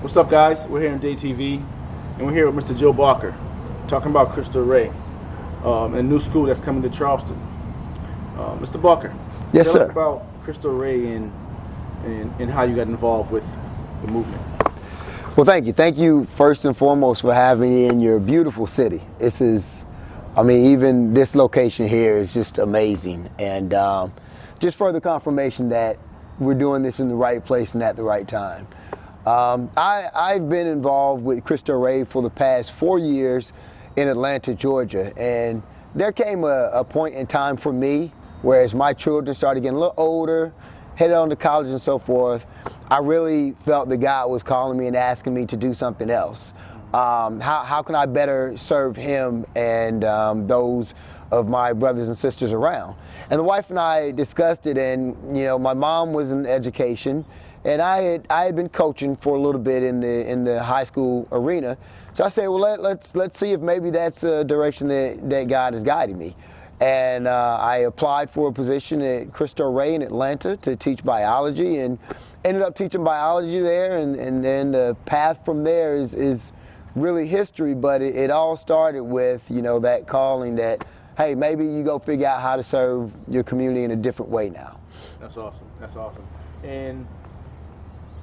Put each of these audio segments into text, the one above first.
What's up, guys? We're here on DAE TV, and we're here with Mr. Joe Barker, talking about Cristo Rey, and a new school that's coming to Charleston. Mr. Barker, yes, tell sir. us about Cristo Rey and how you got involved with the movement. Well, thank you. Thank you first and foremost for having me in your beautiful city. This is, even this location here is just amazing, and just further confirmation that we're doing this in the right place and at the right time. I've been involved with Cristo Rey for the past 4 years in Atlanta, Georgia, and there came a point in time for me where as my children started getting a little older, headed on to college and so forth, I really felt that God was calling me and asking me to do something else. How can I better serve Him and those of my brothers and sisters around? And the wife and I discussed it, and my mom was in education, and I had been coaching for a little bit in the high school arena. So I said, well, let's see if maybe that's a direction that God is guiding me. And I applied for a position at Cristo Rey in Atlanta to teach biology, and ended up teaching biology there. And then the path from there is really history. But it all started with that calling that, hey, maybe you go figure out how to serve your community in a different way now. That's awesome. That's awesome. And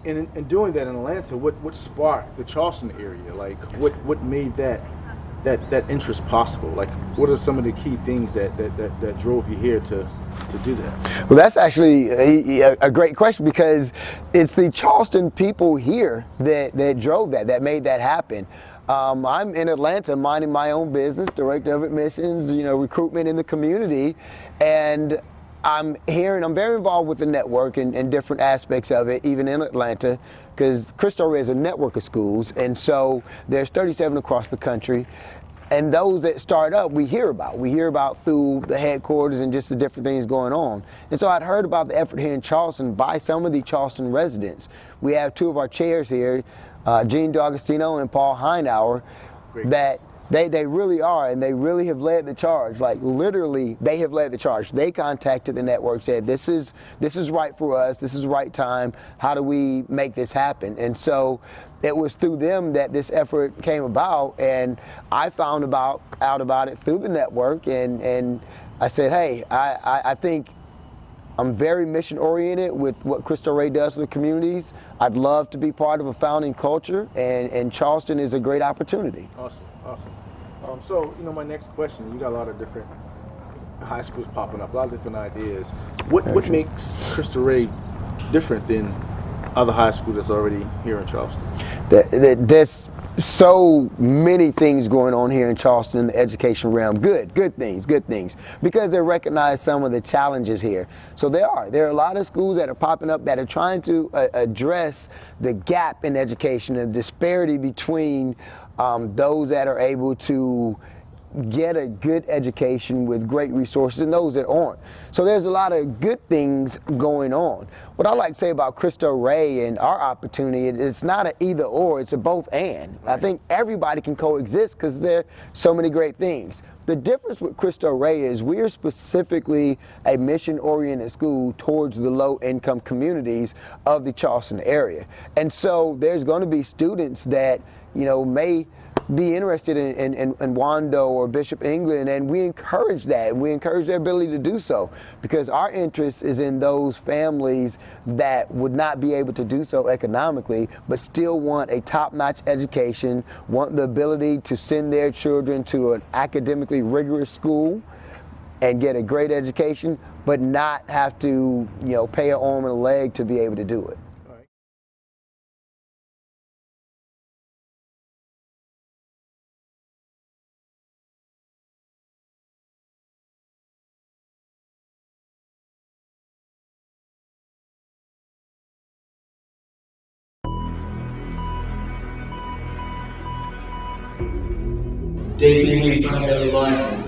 in doing that in Atlanta, what sparked the Charleston area? Like, what made that interest possible? Like, what are some of the key things that drove you here to do that? Well, that's actually a great question, because it's the Charleston people here that drove that made that happen. I'm in Atlanta minding my own business, director of admissions, recruitment in the community, and I'm here and I'm very involved with the network and different aspects of it, even in Atlanta, because Cristo Rey is a network of schools, and so there's 37 across the country. And those that start up, we hear about through the headquarters and just the different things going on. And so I'd heard about the effort here in Charleston by some of the Charleston residents. We have two of our chairs here, Gene D'Agostino and Paul Heinauer, that they really are, and they really have led the charge. Like, literally, they have led the charge. They contacted the network, said, this is right for us, this is the right time, how do we make this happen? And so it was through them that this effort came about, and I found out about it through the network, and I said, hey, I think I'm very mission oriented with what Cristo Rey does for the communities. I'd love to be part of a founding culture, and Charleston is a great opportunity. Awesome. So, my next question, you got a lot of different high schools popping up, a lot of different ideas. What makes Cristo Rey different than other high schools that's already here in Charleston? There's so many things going on here in Charleston in the education realm. Good things, because they recognize some of the challenges here. So there are a lot of schools that are popping up that are trying to address the gap in education, the disparity between those that are able to get a good education with great resources and those that aren't. So there's a lot of good things going on. What I like to say about Cristo Rey and our opportunity, it's not an either or, it's a both and. I think everybody can coexist because there are so many great things. The difference with Cristo Rey is we're specifically a mission-oriented school towards the low-income communities of the Charleston area. And so there's going to be students that may be interested in Wando or Bishop England, and we encourage that. We encourage their ability to do so, because our interest is in those families that would not be able to do so economically, but still want a top-notch education, want the ability to send their children to an academically rigorous school and get a great education, but not have to pay an arm and a leg to be able to do it. DAE TV, Fundamental Life.